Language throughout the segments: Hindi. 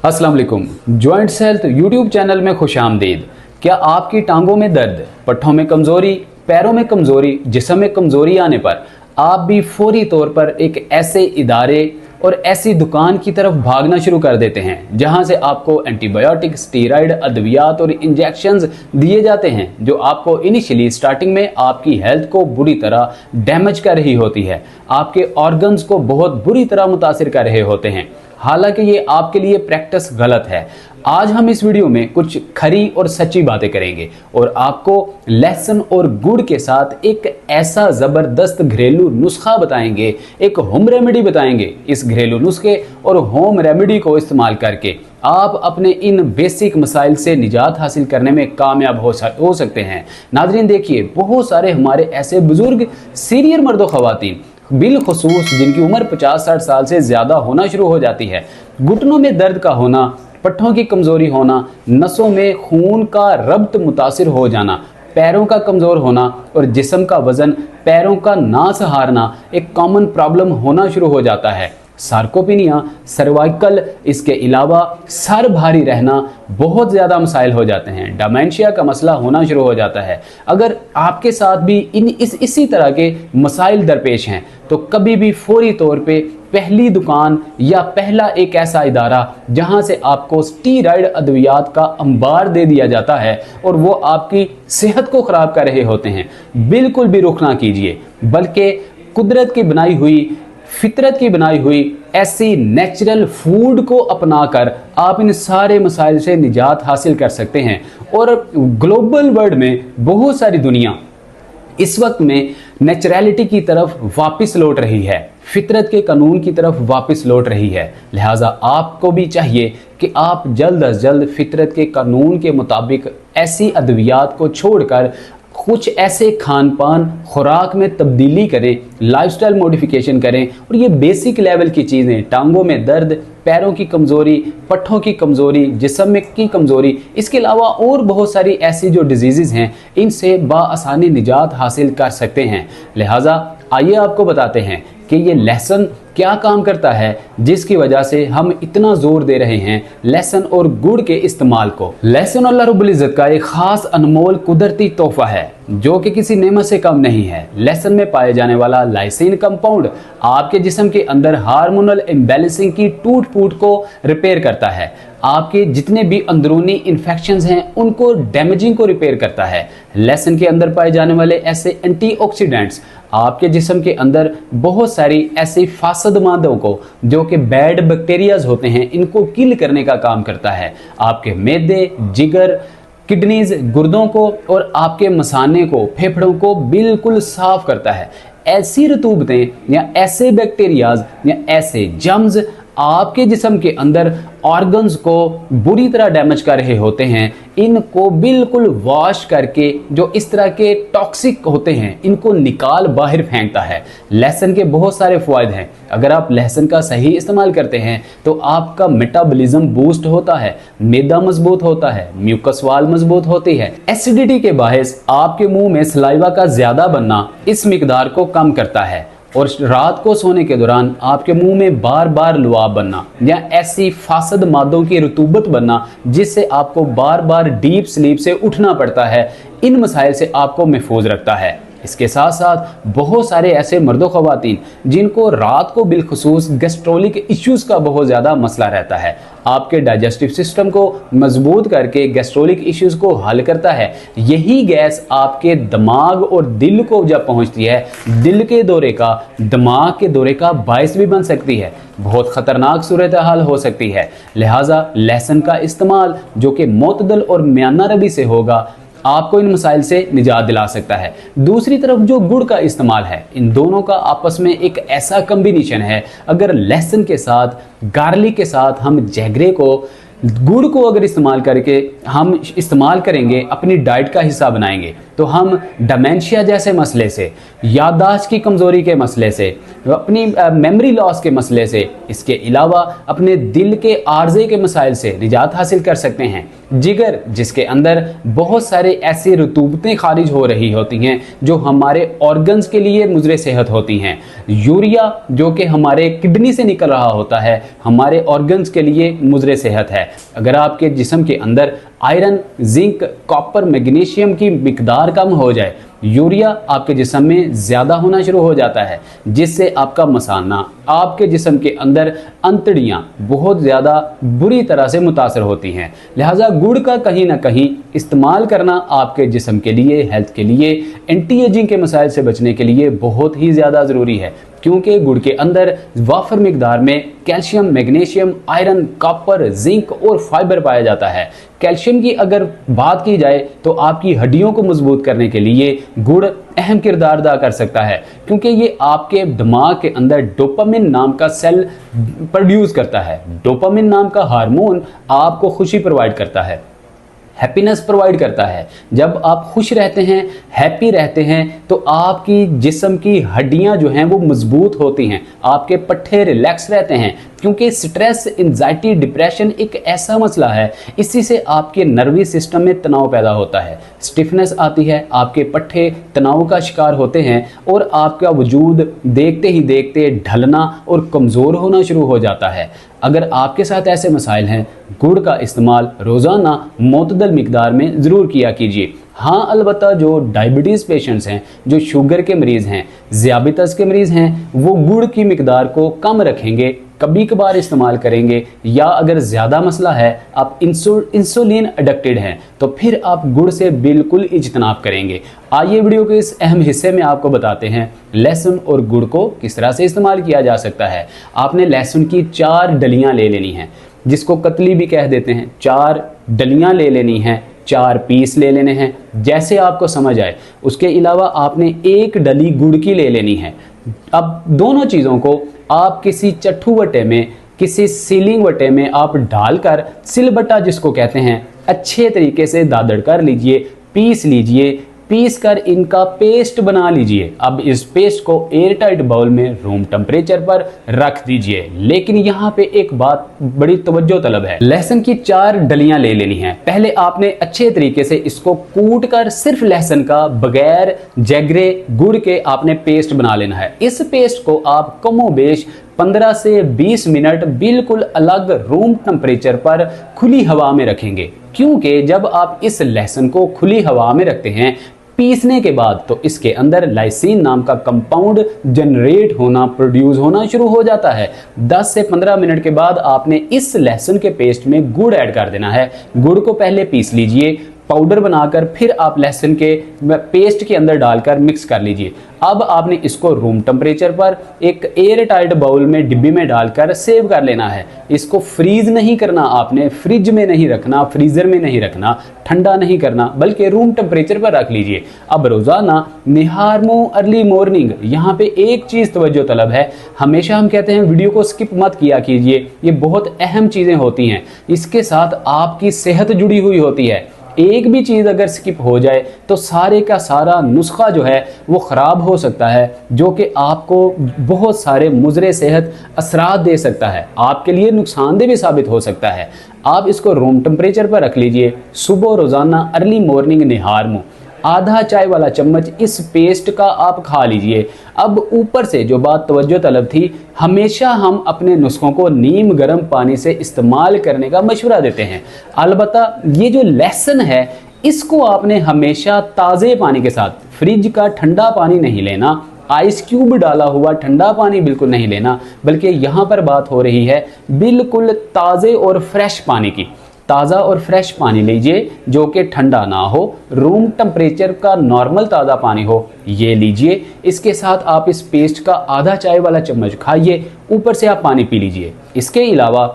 अस्सलाम वालेकुम। जॉइंट्स हेल्थ यूट्यूब चैनल में खुशामदीद। क्या आपकी टांगों में दर्द, पट्ठों में कमज़ोरी, पैरों में कमज़ोरी, जिस्म में कमज़ोरी आने पर आप भी फौरी तौर पर एक ऐसे इदारे और ऐसी दुकान की तरफ भागना शुरू कर देते हैं जहां से आपको एंटीबायोटिक, स्टीरॉयड, अद्वियात और इंजेक्शंस दिए जाते हैं जो आपको इनिशियली स्टार्टिंग में आपकी हेल्थ को बुरी तरह डैमेज कर रही होती है, आपके ऑर्गन्स को बहुत बुरी तरह मुतासिर कर रहे होते हैं। हालांकि ये आपके लिए प्रैक्टिस गलत है। आज हम इस वीडियो में कुछ खरी और सच्ची बातें करेंगे और आपको लहसुन और गुड़ के साथ एक ऐसा ज़बरदस्त घरेलू नुस्खा बताएंगे, एक होम रेमेडी बताएंगे। इस घरेलू नुस्खे और होम रेमेडी को इस्तेमाल करके आप अपने इन बेसिक मसाइल से निजात हासिल करने में कामयाब हो सकते हैं। नाज़रीन देखिए, बहुत सारे हमारे ऐसे बुजुर्ग सीनियर मर्द व ख़वातीन बिलखुसूस जिनकी उम्र 50-60 साल से ज़्यादा होना शुरू हो जाती है, घुटनों में दर्द का होना, पट्ठों की कमज़ोरी होना, नसों में खून का रब्त मुतासिर हो जाना, पैरों का कमज़ोर होना और जिस्म का वज़न, पैरों का ना सहारना एक कॉमन प्रॉब्लम होना शुरू हो जाता है। सार्कोपिनिया, सर्वाइकल, इसके अलावा सर भारी रहना, बहुत ज़्यादा मसाइल हो जाते हैं। डिमेंशिया का मसला होना शुरू हो जाता है। अगर आपके साथ भी इसी तरह के मसाइल दरपेश हैं तो कभी भी फौरी तौर पे पहली दुकान या पहला एक ऐसा इदारा जहां से आपको स्टीरॉयड अद्वियात का अंबार दे दिया जाता है और वो आपकी सेहत को ख़राब कर रहे होते हैं, बिल्कुल भी रुख ना कीजिए, बल्कि कुदरत की बनाई हुई, फितरत की बनाई हुई ऐसी नेचुरल फूड को अपनाकर आप इन सारे मसाइल से निजात हासिल कर सकते हैं। और ग्लोबल वर्ल्ड में बहुत सारी दुनिया इस वक्त में नेचुरलिटी की तरफ वापस लौट रही है, फितरत के कानून की तरफ वापस लौट रही है। लिहाजा आपको भी चाहिए कि आप जल्द अज जल्द फितरत के कानून के मुताबिक ऐसी अद्वियात को छोड़कर कुछ ऐसे खान पान खुराक में तब्दीली करें, लाइफस्टाइल मॉडिफिकेशन करें और ये बेसिक लेवल की चीज़ें, टांगों में दर्द, पैरों की कमज़ोरी, पट्ठों की कमज़ोरी, जिस्म की कमज़ोरी, इसके अलावा और बहुत सारी ऐसी जो डिजीज़ हैं इनसे बाआसानी निजात हासिल कर सकते हैं। लिहाजा आइए आपको बताते हैं कि ये लहसुन क्या काम करता है जिसकी वजह से हम इतना जोर दे रहे हैं लहसुन और गुड़ के इस्तेमाल को। लहसुन अल्लाह रब्बुल इज़्ज़त का एक खास अनमोल कुदरती तोहफा है जो कि किसी नेमत से कम नहीं है। लहसुन में पाए जाने वाला लाइसिन कंपाउंड आपके जिस्म के अंदर हार्मोनल इम्बैलेंसिंग की टूट फूट को रिपेयर करता है, आपके जितने भी अंदरूनी इन्फेक्शंस हैं उनको डैमेजिंग को रिपेयर करता है। लहसुन के अंदर पाए जाने वाले ऐसे एंटीऑक्सीडेंट्स आपके जिस्म के अंदर बहुत सारी ऐसी फासद मादों को, जो कि बैड बैक्टीरियाज होते हैं, इनको किल करने का काम करता है। आपके मैदे, जिगर, किडनीज, गुर्दों को और आपके मसाने को, फेफड़ों को बिल्कुल साफ करता है। ऐसी रतूबतें या ऐसे बैक्टीरियाज या ऐसे जर्म्स आपके जिस्म के अंदर ऑर्गन्स को बुरी तरह डैमेज कर रहे होते हैं, इनको बिल्कुल वॉश करके जो इस तरह के टॉक्सिक होते हैं इनको निकाल बाहर फेंकता है। लहसुन के बहुत सारे फ़ायदे हैं। अगर आप लहसुन का सही इस्तेमाल करते हैं तो आपका मेटाबॉलिज्म बूस्ट होता है, मैदा मजबूत होता है, म्यूकस वाल मजबूत होती है, एसिडिटी के बायस आपके मुंह में सलाइवा का ज़्यादा बनना इस मिकदार को कम करता है और रात को सोने के दौरान आपके मुंह में बार बार लुआब बनना या ऐसी फासद मादों की रतूबत बनना जिससे आपको बार बार डीप स्लीप से उठना पड़ता है, इन मसाइल से आपको महफूज रखता है। इसके साथ साथ बहुत सारे ऐसे मर्दों ख़वातीन जिनको रात को बिलखुसूस गैस्ट्रोलिक इश्यूज़ का बहुत ज़्यादा मसला रहता है, आपके डाइजेस्टिव सिस्टम को मजबूत करके गैस्ट्रोलिक इश्यूज़ को हल करता है। यही गैस आपके दिमाग और दिल को जब पहुंचती है, दिल के दौरे का, दिमाग के दौरे का बायस भी बन सकती है, बहुत ख़तरनाक सूरत हाल हो सकती है। लिहाजा लहसुन का इस्तेमाल जो कि मोतदल और म्याना रबी से होगा आपको इन मसाइल से निजात दिला सकता है। दूसरी तरफ जो गुड़ का इस्तेमाल है, इन दोनों का आपस में एक ऐसा कम्बिनेशन है। अगर लहसुन के साथ, गार्लिक के साथ हम जैगरे को, गुड़ को अगर इस्तेमाल करके हम इस्तेमाल करेंगे, अपनी डाइट का हिस्सा बनाएंगे तो हम डिमेंशिया जैसे मसले से, याददाश्त की कमज़ोरी के मसले से, अपनी मेमोरी लॉस के मसले से, इसके अलावा अपने दिल के आर्जे के मसाइल से निजात हासिल कर सकते हैं। जिगर जिसके अंदर बहुत सारे ऐसी रतूबतें खारिज हो रही होती हैं जो हमारे ऑर्गन्स के लिए मुज़र सेहत होती हैं। यूरिया जो कि हमारे किडनी से निकल रहा होता है, हमारे ऑर्गन्स के लिए मुज़र सेहत है। अगर आपके जिस्म के अंदर आयरन, जिंक, कॉपर, मैग्नीशियम की मिकदार कम हो जाए, यूरिया आपके जिस्म में ज़्यादा होना शुरू हो जाता है, जिससे आपका मसाना, आपके जिस्म के अंदर अंतड़ियाँ बहुत ज़्यादा बुरी तरह से मुतासर होती हैं। लिहाजा गुड़ का कहीं ना कहीं इस्तेमाल करना आपके जिस्म के लिए, हेल्थ के लिए, एंटी एजिंग के मसाइल से बचने के लिए बहुत ही ज़्यादा ज़रूरी है, क्योंकि गुड़ के अंदर वाफर मिकदार में calcium, magnesium, iron, copper, zinc और फाइबर पाया जाता है। कैल्शियम की अगर बात की जाए तो आपकी हड्डियों को मजबूत करने के लिए गुड़ अहम किरदार अदा कर सकता है, क्योंकि ये आपके दिमाग के अंदर डोपामिन नाम का सेल प्रोड्यूस करता है। डोपामिन नाम का हार्मोन आपको खुशी प्रोवाइड करता है, हैप्पीनेस प्रोवाइड करता है। जब आप खुश रहते हैं, हैप्पी रहते हैं, तो आपकी जिस्म की हड्डियां जो हैं वो मजबूत होती हैं, आपके पट्टे रिलैक्स रहते हैं, क्योंकि स्ट्रेस, एंजाइटी, डिप्रेशन एक ऐसा मसला है, इसी से आपके नर्वी सिस्टम में तनाव पैदा होता है, स्टिफनेस आती है, आपके पट्टे तनाव का शिकार होते हैं और आपका वजूद देखते ही देखते ढलना और कमज़ोर होना शुरू हो जाता है। अगर आपके साथ ऐसे मसाइल हैं, गुड़ का इस्तेमाल रोज़ाना मोतदल मिकदार में ज़रूर किया कीजिए। हाँ, अलबत्ता जो डायबिटीज़ पेशेंट्स हैं, जो शुगर के मरीज़ हैं, ज़ियाबितस के मरीज़ हैं, वो गुड़ की मिकदार को कम रखेंगे, कभी कभार इस्तेमाल करेंगे, या अगर ज़्यादा मसला है, आप इंसुलिन एडिक्टेड हैं, तो फिर आप गुड़ से बिल्कुल इज्तनाब करेंगे। आइए वीडियो के इस अहम हिस्से में आपको बताते हैं लहसुन और गुड़ को किस तरह से इस्तेमाल किया जा सकता है। आपने लहसुन की 4 डलियाँ ले लेनी हैं, जिसको कतली भी कह देते हैं। 4 डलियाँ ले लेनी हैं, 4 पीस ले लेने हैं, जैसे आपको समझ आए। उसके अलावा आपने 1 डली गुड़ की ले लेनी है। अब दोनों चीज़ों को आप किसी चट्टू वटे में, किसी सीलिंग वटे में आप डालकर, सिलबट्टा जिसको कहते हैं, अच्छे तरीके से दादड़ कर लीजिए, पीस लीजिए। पीस कर इनका पेस्ट बना लीजिए। अब इस पेस्ट को एयर टाइट बाउल में रूम टेम्परेचर पर रख दीजिए। लेकिन यहाँ पे एक बात बड़ी तवज्जो तलब है। लहसुन की 4 डलियां ले लेनी है। पहले आपने अच्छे तरीके से इसको कूट कर सिर्फ लहसुन का, बगैर जगरे, गुड़ के आपने पेस्ट बना लेना है। इस पेस्ट को आप कमोबेश 15 से 20 मिनट बिल्कुल अलग रूम टेम्परेचर पर खुली हवा में रखेंगे, क्योंकि जब आप इस लहसुन को खुली हवा में रखते हैं पीसने के बाद, तो इसके अंदर लाइसिन नाम का कंपाउंड जनरेट होना, प्रोड्यूस होना शुरू हो जाता है। 10 से 15 मिनट के बाद आपने इस लहसुन के पेस्ट में गुड़ ऐड कर देना है। गुड़ को पहले पीस लीजिए, पाउडर बनाकर, फिर आप लहसुन के पेस्ट के अंदर डालकर मिक्स कर लीजिए। अब आपने इसको रूम टेम्परेचर पर एक एयर टाइट बाउल में, डिब्बी में डालकर सेव कर लेना है। इसको फ्रीज नहीं करना, आपने फ्रिज में नहीं रखना, फ्रीजर में नहीं रखना, ठंडा नहीं करना, बल्कि रूम टेम्परेचर पर रख लीजिए। अब रोजाना निहारमो अर्ली मॉर्निंग, यहाँ पे एक चीज तवज्जो तलब है। हमेशा हम कहते हैं वीडियो को स्किप मत किया कीजिए, ये बहुत अहम चीजें होती हैं, इसके साथ आपकी सेहत जुड़ी हुई होती है। एक भी चीज़ अगर स्किप हो जाए तो सारे का सारा नुस्खा जो है वो ख़राब हो सकता है, जो कि आपको बहुत सारे मुज़रे सेहत असरात दे सकता है, आपके लिए नुकसानदेह भी साबित हो सकता है। आप इसको रूम टेम्परेचर पर रख लीजिए। सुबह रोज़ाना अर्ली मॉर्निंग निहार मुँह आधा चाय वाला चम्मच इस पेस्ट का आप खा लीजिए। अब ऊपर से जो बात तवज्जो तलब थी, हमेशा हम अपने नुस्खों को नीम गर्म पानी से इस्तेमाल करने का मशवरा देते हैं। अलबत्ता ये जो लहसुन है, इसको आपने हमेशा ताज़े पानी के साथ, फ्रिज का ठंडा पानी नहीं लेना, आइस क्यूब डाला हुआ ठंडा पानी बिल्कुल नहीं लेना, बल्कि यहाँ पर बात हो रही है बिल्कुल ताज़े और फ्रेश पानी की। ताज़ा और फ्रेश पानी लीजिए जो कि ठंडा ना हो, रूम टेम्परेचर का नॉर्मल ताज़ा पानी हो, ये लीजिए। इसके साथ आप इस पेस्ट का आधा चाय वाला चम्मच खाइए, ऊपर से आप पानी पी लीजिए। इसके अलावा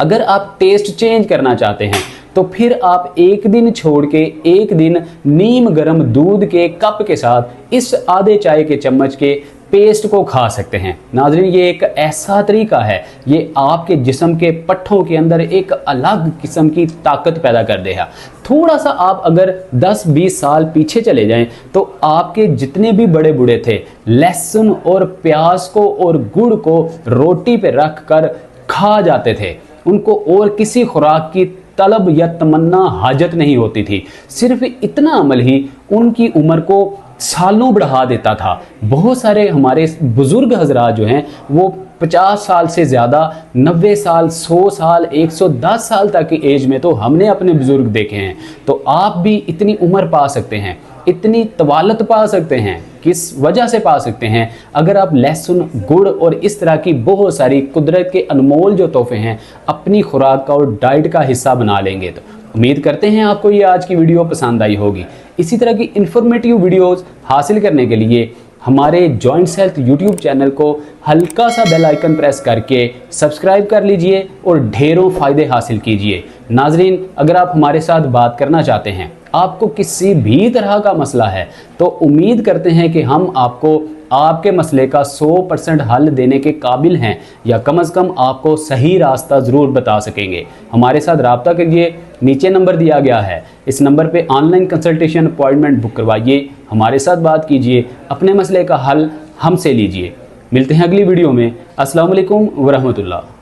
अगर आप टेस्ट चेंज करना चाहते हैं तो फिर आप एक दिन छोड़ के एक दिन नीम गर्म दूध के कप के साथ इस आधे चाय के चम्मच के पेस्ट को खा सकते हैं। नाज़रीन, ये एक ऐसा तरीका है, ये आपके जिस्म के पट्ठों के अंदर एक अलग किस्म की ताकत पैदा कर देगा। थोड़ा सा आप अगर 10-20 साल पीछे चले जाएं तो आपके जितने भी बड़े बूढ़े थे, लहसुन और प्याज को और गुड़ को रोटी पे रख कर खा जाते थे। उनको और किसी खुराक की तलब या तमन्ना हाजत नहीं होती थी। सिर्फ इतना अमल ही उनकी उम्र को सालों बढ़ा देता था। बहुत सारे हमारे बुजुर्ग हजरात जो हैं वो 50 साल से ज़्यादा, 90 साल, 100 साल, 110 साल तक की एज में तो हमने अपने बुजुर्ग देखे हैं। तो आप भी इतनी उम्र पा सकते हैं, इतनी तवालत पा सकते हैं। किस वजह से पा सकते हैं? अगर आप लहसुन, गुड़ और इस तरह की बहुत सारी कुदरत के अनमोल जो तोहफे हैं अपनी खुराक का और डाइट का हिस्सा बना लेंगे। तो उम्मीद करते हैं आपको ये आज की वीडियो पसंद आई होगी। इसी तरह की इंफॉर्मेटिव वीडियोस हासिल करने के लिए हमारे जॉइंट्स हेल्थ यूट्यूब चैनल को हल्का सा बेल आइकन प्रेस करके सब्सक्राइब कर लीजिए और ढेरों फ़ायदे हासिल कीजिए। नाजरीन, अगर आप हमारे साथ बात करना चाहते हैं, आपको किसी भी तरह का मसला है, तो उम्मीद करते हैं कि हम आपको आपके मसले का 100% हल देने के काबिल हैं, या कम से कम आपको सही रास्ता ज़रूर बता सकेंगे। हमारे साथ रब्ता करिए, नीचे नंबर दिया गया है, इस नंबर पे ऑनलाइन कंसल्टेशन अपॉइंटमेंट बुक करवाइए, हमारे साथ बात कीजिए, अपने मसले का हल हमसे लीजिए। मिलते हैं अगली वीडियो में। अस्सलाम वालेकुम व रहमतुल्लाह।